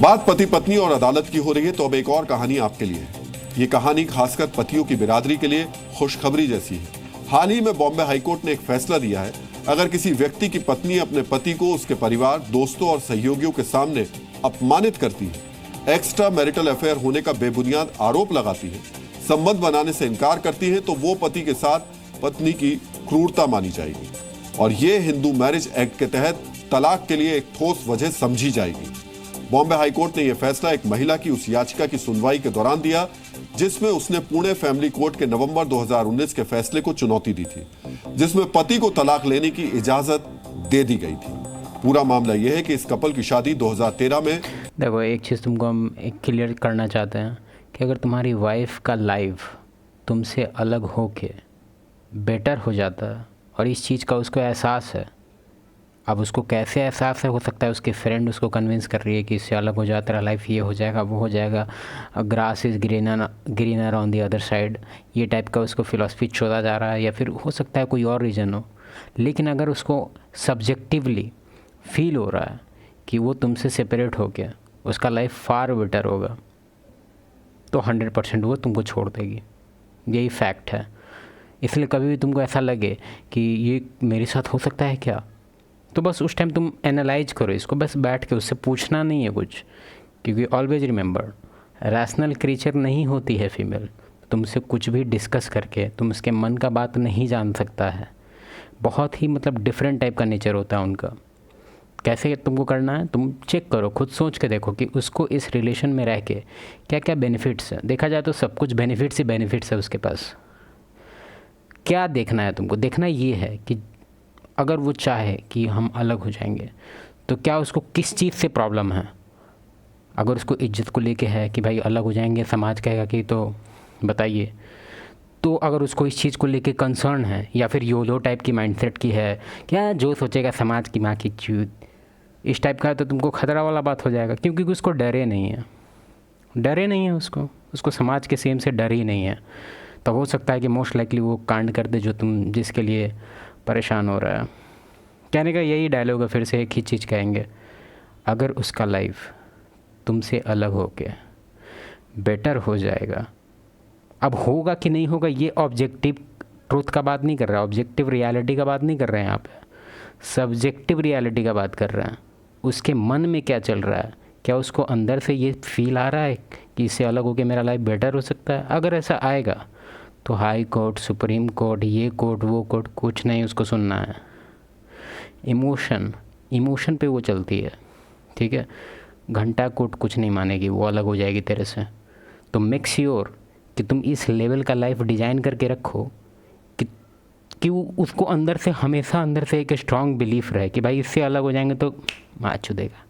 बात पति पत्नी और अदालत की हो रही है तो अब एक और कहानी आपके लिए है। ये कहानी खासकर पतियों की बिरादरी के लिए खुशखबरी जैसी है। हाल ही में बॉम्बे हाईकोर्ट ने एक फैसला दिया है, अगर किसी व्यक्ति की पत्नी अपने पति को उसके परिवार, दोस्तों और सहयोगियों के सामने अपमानित करती है, एक्स्ट्रा मैरिटल अफेयर होने का बेबुनियाद आरोप लगाती है, संबंध बनाने से इनकार करती है, तो वो पति के साथ पत्नी की क्रूरता मानी जाएगी और ये हिंदू मैरिज एक्ट के तहत तलाक के लिए एक ठोस वजह समझी जाएगी। बॉम्बे हाईकोर्ट ने यह फैसला एक महिला की उस याचिका की सुनवाई के दौरान दिया जिसमें उसने पुणे फैमिली कोर्ट के नवंबर 2019 के फैसले को चुनौती दी थी, जिसमें पति को तलाक लेने की इजाजत दे दी गई थी। पूरा मामला यह है कि इस कपल की शादी 2013 में। देखो, एक चीज़ तुमको हम एक क्लियर करना चाहते हैं कि अगर तुम्हारी वाइफ का लाइफ तुमसे अलग होके बेटर हो जाता है और इस चीज़ का उसको एहसास है, अब उसको कैसे एहसास है, हो सकता है उसके फ्रेंड उसको कन्विंस कर रही है कि इससे अलग हो जा, तेरा लाइफ ये हो जाएगा, वो हो जाएगा, grass is greener on the other side, ये टाइप का उसको फिलॉसफी छोड़ा जा रहा है, या फिर हो सकता है कोई और रीज़न हो। लेकिन अगर उसको सब्जेक्टिवली फील हो रहा है कि वो तुमसे सेपरेट हो गया, उसका लाइफ फार बेटर होगा, तो 100% वो तुमको छोड़ देगी। यही फैक्ट है। इसलिए कभी भी तुमको ऐसा लगे कि ये मेरे साथ हो सकता है क्या, तो बस उस टाइम तुम एनालाइज करो इसको, बस बैठ के उससे पूछना नहीं है कुछ, क्योंकि ऑलवेज रिमेंबर, रैशनल क्रीचर नहीं होती है फीमेल। तुमसे कुछ भी डिस्कस करके तुम उसके मन का बात नहीं जान सकता है। बहुत ही मतलब डिफरेंट टाइप का नेचर होता है उनका। कैसे तुमको करना है, तुम चेक करो, खुद सोच के देखो कि उसको इस रिलेशन में रह के क्या क्या बेनिफिट्स हैं। देखा जाए तो सब कुछ बेनिफिट्स ही बेनिफिट्स है उसके पास। क्या देखना है तुमको, देखना ये है कि अगर वो चाहे कि हम अलग हो जाएंगे तो क्या उसको किस चीज़ से प्रॉब्लम है। अगर उसको इज्जत को लेके है कि भाई अलग हो जाएंगे, समाज कहेगा कि, तो बताइए। तो अगर उसको इस चीज़ को लेके कंसर्न है, या फिर योलो टाइप की माइंडसेट की है, क्या जो सोचेगा समाज की माँ की चूत, इस टाइप का है, तो तुमको खतरा वाला बात हो जाएगा, क्योंकि उसको डरे नहीं है उसको समाज के सेम से डर ही नहीं है। तो हो सकता है कि मोस्ट लाइकली वो कांड कर दे जो तुम जिसके लिए परेशान हो रहा है। कहने का यही डायलॉग है, फिर से एक ही चीज़ कहेंगे, अगर उसका लाइफ तुमसे अलग हो के बेटर हो जाएगा, अब होगा कि नहीं होगा ये ऑब्जेक्टिव ट्रूथ का बात नहीं कर रहा है, ऑब्जेक्टिव रियलिटी का बात नहीं कर रहे हैं यहाँ पे, सब्जेक्टिव रियलिटी का बात कर रहे हैं। उसके मन में क्या चल रहा है, क्या उसको अंदर से ये फील आ रहा है कि इससे अलग होकर मेरा लाइफ बेटर हो सकता है। अगर ऐसा आएगा तो हाई कोर्ट, सुप्रीम कोर्ट, ये कोर्ट, वो कोर्ट, कुछ नहीं उसको सुनना है। इमोशन पे वो चलती है, ठीक है। घंटा कोर्ट कुछ नहीं मानेगी, वो अलग हो जाएगी तेरे से। तो मेक श्योर कि तुम इस लेवल का लाइफ डिज़ाइन करके रखो कि वो उसको अंदर से, हमेशा अंदर से एक स्ट्रांग बिलीफ रहे कि भाई इससे अलग हो जाएंगे तो माचू देगा।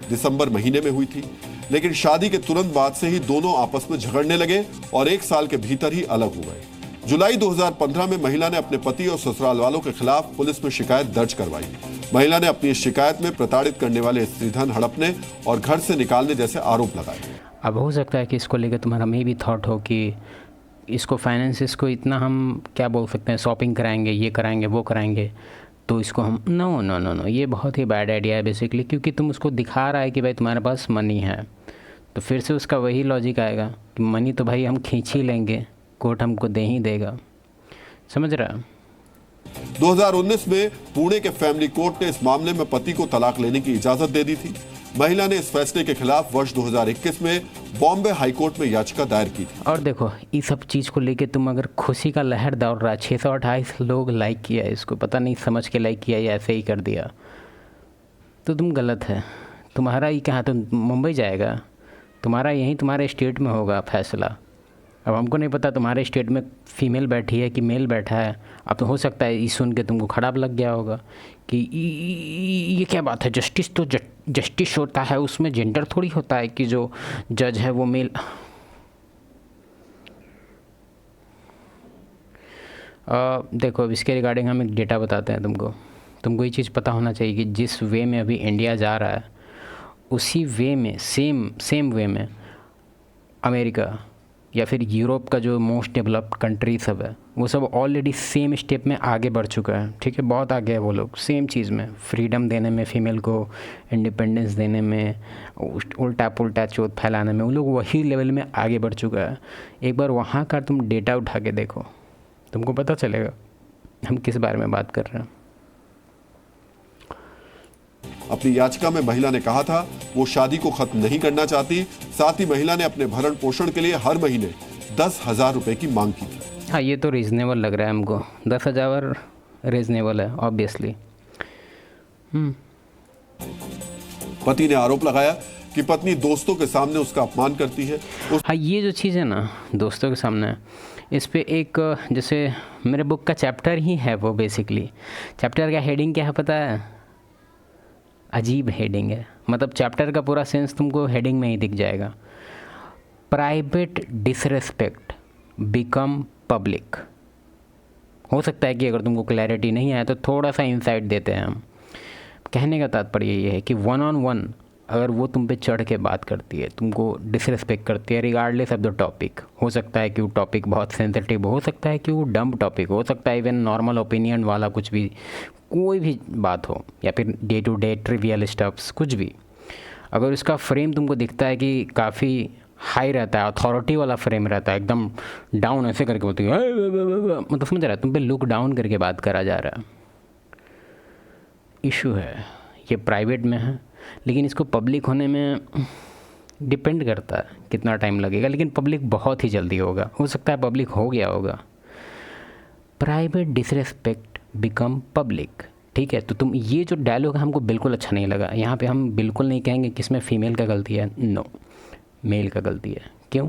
दिसंबर महीने में हुई थी, लेकिन शादी के तुरंत बाद से ही दोनों आपस में झगड़ने लगे और 1 साल के भीतर ही अलग हो गए। जुलाई 2015 में महिला ने अपने पति और ससुराल वालों के खिलाफ पुलिस में शिकायत दर्ज करवाई। महिला ने अपनी इस शिकायत में प्रताड़ित करने वाले स्त्रीधन हड़पने और घर से निकालने जैसे आरोप लगाए। अब हो सकता है कि इसको लेकर तुम्हारा मे भी थॉट हो कि इसको फाइनेंसिस को इतना हम क्या बोल सकते हैं, शॉपिंग कराएंगे, ये कराएंगे, वो कराएंगे, तो इसको हम नो, ये बहुत ही बैड आइडिया है बेसिकली, क्योंकि तुम उसको दिखा रहा है कि भाई तुम्हारे पास मनी है। तो फिर से उसका वही लॉजिक आएगा कि मनी तो भाई हम खींच ही लेंगे, कोर्ट हमको दे ही देगा। समझ रहा है। 2019 में पुणे के फैमिली कोर्ट ने इस मामले में पति को तलाक लेने की इजाजत दे दी थी। महिला ने इस फैसले के खिलाफ वर्ष 2021 में बॉम्बे हाईकोर्ट में याचिका दायर की थी। और देखो, इस सब चीज़ को लेके तुम अगर खुशी का लहर दौड़ रहा है, 628 लोग लाइक किया इसको, पता नहीं समझ के लाइक किया या ऐसे ही कर दिया, तो तुम गलत है। तुम्हारा ही कहाँ, तुम मुंबई जाएगा, तुम्हारा यहीं तुम्हारे स्टेट में होगा फैसला। अब हमको नहीं पता तुम्हारे स्टेट में फीमेल बैठी है कि मेल बैठा है। अब तो हो सकता है ये सुन के तुमको खराब लग गया होगा कि ये क्या बात है, जस्टिस तो जस्टिस होता है, उसमें जेंडर थोड़ी होता है कि जो जज है वो मेल। देखो, अब इसके रिगार्डिंग हम एक डेटा बताते हैं तुमको ये चीज़ पता होना चाहिए कि जिस वे में अभी इंडिया जा रहा है, उसी वे में सेम वे में अमेरिका या फिर यूरोप का जो मोस्ट डेवलप्ड कंट्री सब है वो सब ऑलरेडी सेम स्टेप में आगे बढ़ चुका है, ठीक है, बहुत आगे है वो लोग सेम चीज़ में, फ्रीडम देने में, फीमेल को इंडिपेंडेंस देने में, उल्टा पुल्टा चोट फैलाने में, वो लोग वही लेवल में आगे बढ़ चुका है। एक बार वहाँ का तुम डेटा उठा के देखो, तुमको पता चलेगा हम किस बारे में बात कर रहे हैं। अपनी याचिका में महिला ने कहा था वो शादी को खत्म नहीं करना चाहती। साथ ही महिला ने अपने भरण पोषण के लिए हर महीने 10,000 रुपए की मांग की थी। हाँ, ये तो रीज़नेबल लग रहा है हमको, 10,000 रीज़नेबल है ऑब्वियसली। पति ने आरोप लगाया कि पत्नी दोस्तों के सामने उसका अपमान करती है। हाँ, ये जो चीज़ है ना दोस्तों के सामने, इस पे एक जैसे मेरे बुक का चैप्टर ही है वो, बेसिकली चैप्टर का हेडिंग क्या है पता है? अजीब हेडिंग है, मतलब चैप्टर का पूरा सेंस तुमको हेडिंग में ही दिख जाएगा। Private disrespect become public. हो सकता है कि अगर तुमको क्लैरिटी नहीं आया तो थोड़ा सा इंसाइट देते हैं हम। कहने का तात्पर्य ये है कि 1-on-1 अगर वो तुम पे चढ़ के बात करती है, तुमको डिसरेस्पेक्ट करती है रिगार्डलेस ऑफ द टॉपिक, हो सकता है कि वो टॉपिक बहुत सेंसिटिव, हो सकता है कि वो डम्प टॉपिक, हो सकता है इवन नॉर्मल ओपिनियन वाला कुछ भी, कोई भी बात हो, या फिर day to day trivial stuffs, कुछ भी, अगर उसका फ्रेम तुमको दिखता है कि काफ़ी हाई रहता है, अथॉरिटी वाला फ्रेम रहता है, एकदम डाउन ऐसे करके बोलती है, मतलब समझ रहा है, तुम पे लुक डाउन करके बात करा जा रहा है, इशू है। ये प्राइवेट में है, लेकिन इसको पब्लिक होने में डिपेंड करता है कितना टाइम लगेगा, लेकिन पब्लिक बहुत ही जल्दी होगा, हो सकता है पब्लिक हो गया होगा। प्राइवेट डिसरेस्पेक्ट बिकम पब्लिक, ठीक है। तो तुम ये जो डायलॉग हमको बिल्कुल अच्छा नहीं लगा। यहाँ पे हम बिल्कुल नहीं कहेंगे कि इसमें फ़ीमेल का गलती है, नो, मेल का गलती है। क्यों?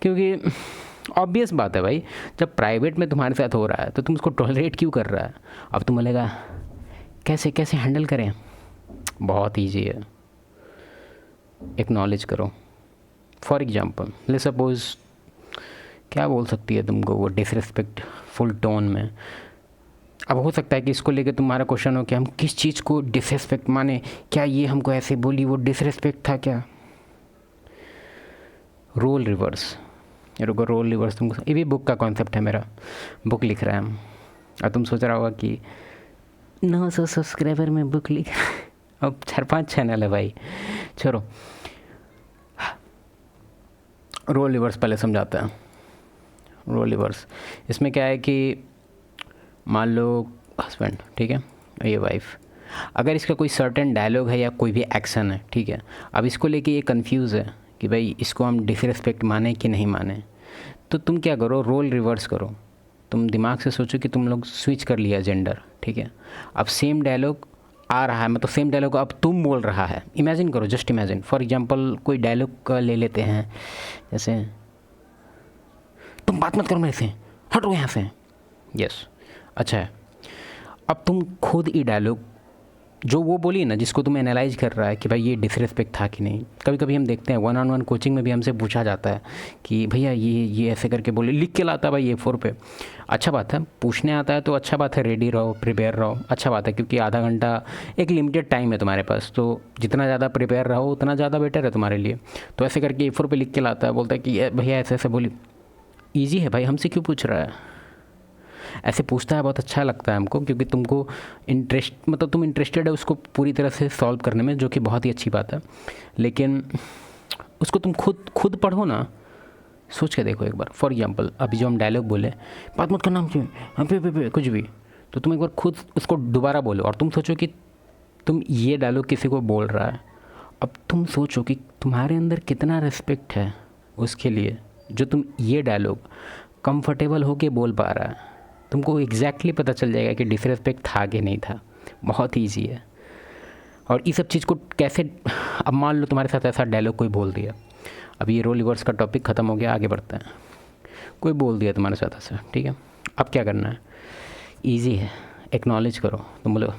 क्योंकि ऑब्वियस बात है भाई, जब प्राइवेट में तुम्हारे साथ हो रहा है तो तुम उसको टॉलरेट क्यों कर रहा है? अब तुम बोलेगा कैसे कैसे हैंडल करें, बहुत ईजी है, एक्नॉलेज करो। फॉर एग्जांपल ले सपोज क्या बोल सकती है तुमको वो डिसरिस्पेक्ट फुल टोन में। अब हो सकता है कि इसको लेके तुम्हारा क्वेश्चन हो कि हम किस चीज़ को डिसरिस्पेक्ट माने, क्या ये हमको ऐसे बोली वो डिसरिस्पेक्ट था क्या? रोल रिवर्स, रुको, रोल रिवर्स तुमको, ये भी बुक का कॉन्सेप्ट है, मेरा बुक लिख रहा है हम। और तुम सोच रहा होगा कि 900 सब्सक्राइबर में बुक लिख अब 4-5 चैनल है भाई, छोड़ो। रोल रिवर्स पहले समझाते हैं। रोल रिवर्स इसमें क्या है कि मान लो हस्बैंड, ठीक है, ये वाइफ, अगर इसका कोई सर्टेन डायलॉग है या कोई भी एक्शन है, ठीक है, अब इसको लेके ये कंफ्यूज है कि भाई इसको हम डिसरिस्पेक्ट माने कि नहीं माने, तो तुम क्या करो, रोल रिवर्स करो। तुम दिमाग से सोचो कि तुम लोग स्विच कर लिया जेंडर, ठीक है, अब सेम डायलॉग आ रहा है, मतलब सेम डायलॉग अब तुम बोल रहा है। इमेजिन करो, जस्ट इमेजिन, फॉर एग्जांपल कोई डायलॉग ले लेते हैं, जैसे तुम बात मत करो मेरे से, हटो यहाँ से, यस, अच्छा है। अब तुम खुद ये डायलॉग जो वो बोली ना, जिसको तुम एनालाइज कर रहा है कि भाई ये डिसरिस्पेक्ट था कि नहीं। कभी कभी हम देखते हैं 1-on-1 कोचिंग में भी हमसे पूछा जाता है कि भैया ये ऐसे करके बोले, लिख के लाता है भाई A4 पे, अच्छा बात है, पूछने आता है तो अच्छा बात है, रेडी रहो, प्रिपेयर रहो, अच्छा बात है, क्योंकि आधा घंटा एक लिमिटेड टाइम है तुम्हारे पास, तो जितना ज़्यादा प्रिपेयर रहो उतना ज़्यादा बेटर है तुम्हारे लिए। तो ऐसे करके A4 पे लिख के लाता है, बोलता है कि भैया ऐसे ऐसे बोली, ईजी है भाई, हमसे क्यों पूछ रहा है? ऐसे पूछता है, बहुत अच्छा लगता है हमको, क्योंकि तुमको इंटरेस्ट, मतलब तुम इंटरेस्टेड है उसको पूरी तरह से सॉल्व करने में, जो कि बहुत ही अच्छी बात है। लेकिन उसको तुम खुद पढ़ो ना, सोच के देखो एक बार। फॉर एग्जांपल अभी जो हम डायलॉग बोले, बात मत करना हमसे, कुछ भी, तो तुम एक बार खुद उसको दोबारा बोलो और तुम सोचो कि तुम ये डायलॉग किसी को बोल रहा है। अब तुम सोचो कि तुम्हारे अंदर कितना रिस्पेक्ट है उसके लिए, जो तुम ये डायलॉग कंफर्टेबल होके बोल पा रहा है। तुमको एग्जैक्टली पता चल जाएगा कि डिसरिस्पेक्ट था कि नहीं था। बहुत ईजी है। और ये सब चीज़ को कैसे, अब मान लो तुम्हारे साथ ऐसा डायलॉग कोई बोल दिया, अब ये रोल रिवर्स का टॉपिक ख़त्म हो गया, आगे बढ़ते हैं। कोई बोल दिया तुम्हारे साथ ऐसा, ठीक है, अब क्या करना है? ईजी है, एक्नॉलेज करो। तुम बोलो,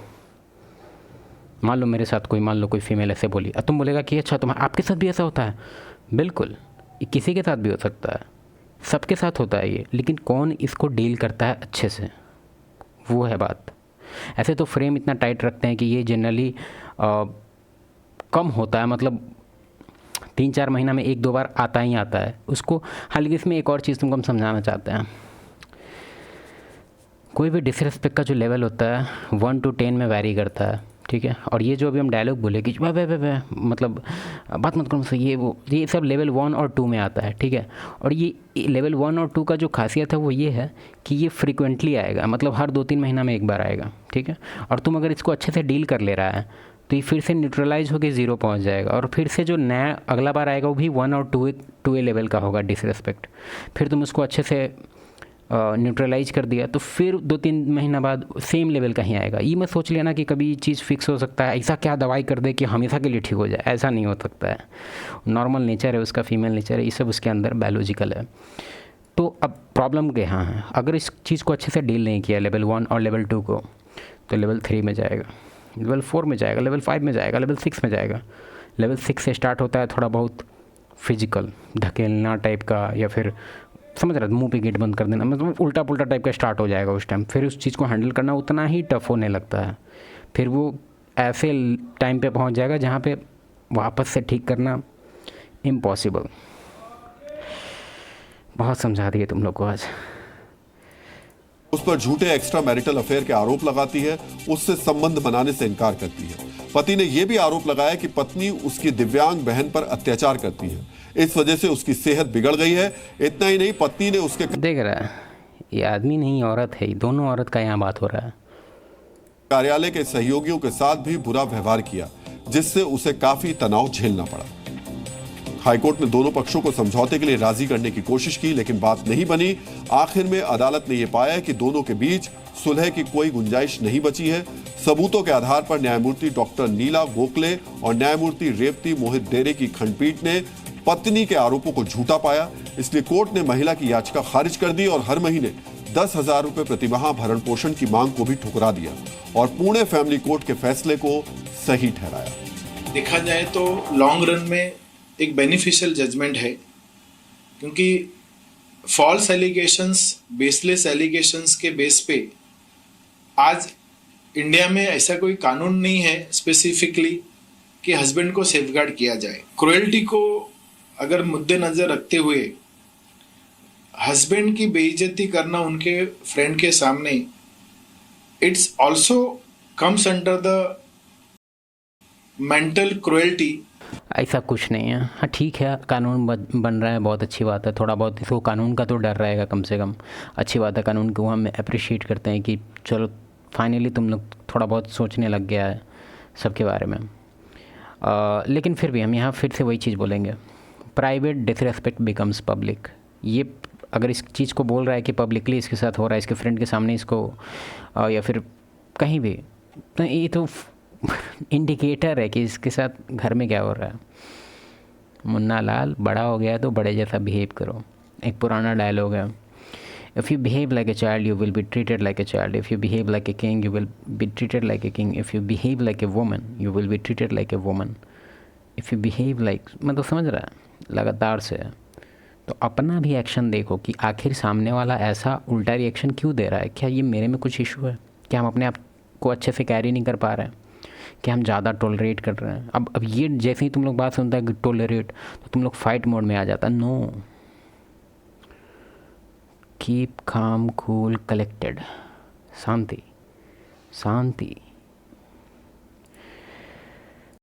मान लो मेरे साथ कोई, मान लो कोई फीमेल ऐसे बोली, अब तुम बोलेगा कि अच्छा तुम्हारे आपके साथ भी ऐसा होता है? बिल्कुल, किसी के साथ भी हो सकता है, सबके साथ होता है ये, लेकिन कौन इसको डील करता है अच्छे से, वो है बात। ऐसे तो फ्रेम इतना टाइट रखते हैं कि ये जनरली कम होता है, मतलब 3-4 महीना में 1-2 बार आता ही आता है उसको। हालांकि इसमें एक और चीज़ तुमको हम समझाना चाहते हैं। कोई भी डिसरिस्पेक्ट का जो लेवल होता है 1 to 10 में वैरी करता है, ठीक है। और ये जो अभी हम डायलॉग बोले कि वे मतलब बात मत करो मुझसे, ये सब लेवल 1 और 2 में आता है, ठीक है। और ये लेवल 1 और 2 का जो खासियत है वो ये है कि ये फ्रीक्वेंटली आएगा, मतलब हर 2-3 महीना में एक बार आएगा, ठीक है। और तुम अगर इसको अच्छे से डील कर ले रहा है तो ये फिर से न्यूट्रलाइज होकर 0 पहुंच जाएगा, और फिर से जो नया अगला बार आएगा वो भी 1 और 2 लेवल का होगा डिसरिस्पेक्ट। फिर तुम उसको अच्छे से न्यूट्रलाइज कर दिया तो फिर 2-3 महीना बाद सेम लेवल का ही आएगा। ये मत सोच लेना कि कभी चीज़ फिक्स हो सकता है, ऐसा क्या दवाई कर दे कि हमेशा के लिए ठीक हो जाए, ऐसा नहीं हो सकता है। नॉर्मल नेचर है उसका, फीमेल नेचर है, ये सब उसके अंदर बायोलॉजिकल है। तो अब प्रॉब्लम यहाँ है, अगर इस चीज़ को अच्छे से डील नहीं किया लेवल 1 और लेवल 2 को, तो लेवल 3 में जाएगा, लेवल 4 में जाएगा, लेवल 5 में जाएगा, लेवल 6 में जाएगा। लेवल 6 से स्टार्ट होता है थोड़ा बहुत फिजिकल धकेलना टाइप का, या फिर समझ रहा है मुँह पे गेट बंद कर देना, मतलब उल्टा पुल्टा टाइप का स्टार्ट हो जाएगा उस टाइम। फिर उस चीज़ को हैंडल करना उतना ही टफ होने लगता है। फिर वो ऐसे टाइम पे पहुंच जाएगा जहाँ पे वापस से ठीक करना इम्पॉसिबल। बहुत समझा दिए तुम लोग को आज। उस पर झूठे एक्स्ट्रा मैरिटल अफेयर के आरोप लगाती है, उससे संबंध बनाने से इनकार करती है। पति ने यह भी आरोप लगाया कि पत्नी उसकी दिव्यांग बहन पर अत्याचार करती है, इस वजह से उसकी सेहत बिगड़ गई है। इतना ही नहीं, पत्नी ने उसके देख रहा है, ये आदमी नहीं औरत है, दोनों औरत का यहाँ बात हो रहा है। कार्यालय के सहयोगियों के साथ भी बुरा व्यवहार किया, जिससे उसे काफी तनाव झेलना पड़ा। हाईकोर्ट ने दोनों पक्षों को समझौते के लिए राजी करने की कोशिश की, लेकिन बात नहीं बनी। आखिर में अदालत ने यह पाया कि दोनों के बीच सुलह की कोई गुंजाइश नहीं बची है। सबूतों के आधार पर न्यायमूर्ति डॉक्टर नीला गोखले और न्यायमूर्ति रेवती मोहित डेरे की खंडपीठ ने पत्नी के आरोपों को झूठा पाया, इसलिए कोर्ट ने महिला की याचिका खारिज कर दी और हर महीने 10,000 रुपए प्रतिमाह भरण पोषण की मांग को भी ठुकरा दिया और पुणे फैमिली कोर्ट के फैसले को सही ठहराया। देखा जाए तो लॉन्ग रन में एक बेनिफिशियल जजमेंट है, क्योंकि फॉल्स एलिगेशंस, बेसलेस एलिगेशंस के बेस पे आज इंडिया में ऐसा कोई कानून नहीं है स्पेसिफिकली कि हस्बैंड को सेफगार्ड किया जाए। क्रुएल्टी को अगर मुद्देनजर रखते हुए हस्बैंड की बेइज्जती करना उनके फ्रेंड के सामने, it's also comes under the mental cruelty. ऐसा कुछ नहीं है। हाँ ठीक है, कानून बन रहा है, बहुत अच्छी बात है। थोड़ा बहुत इसको कानून का तो डर रहेगा कम से कम, अच्छी बात है। कानून को हम अप्रिशिएट करते हैं कि चलो फाइनली तुम लोग थोड़ा बहुत सोचने लग गया है सबके बारे में। लेकिन फिर भी हम यहाँ फिर से वही चीज़ बोलेंगे, प्राइवेट डिसरेस्पेक्ट बिकम्स पब्लिक। ये अगर इस चीज़ को बोल रहा है कि पब्लिकली इसके साथ हो रहा है, इसके फ्रेंड के सामने इसको या फिर कहीं भी, तो ये तो इंडिकेटर है कि इसके साथ घर में क्या हो रहा है। मुन्ना लाल बड़ा हो गया तो बड़े जैसा बिहेव करो, एक पुराना डायलॉग है। If you behave like a child you will be treated like a child, if you behave like a king you will be treated like a king, if you behave like a woman you will be treated like a woman, if you behave like, मतलब समझ रहा है लगातार से। तो अपना भी action देखो कि आखिर सामने वाला ऐसा उल्टा रिएक्शन क्यों दे रहा है। क्या ये मेरे में कुछ इशू है? क्या हम अपने आप को अच्छे से कैरी नहीं कर पा रहे हैं? कि हम ज़्यादा टॉलरेट कर रहे हैं? अब ये जैसे ही तुम लोग बात सुनता है कि टॉलरेट, तो तुम लोग फाइट मोड में आ जाता। No, keep calm cool collected, शांति शांति।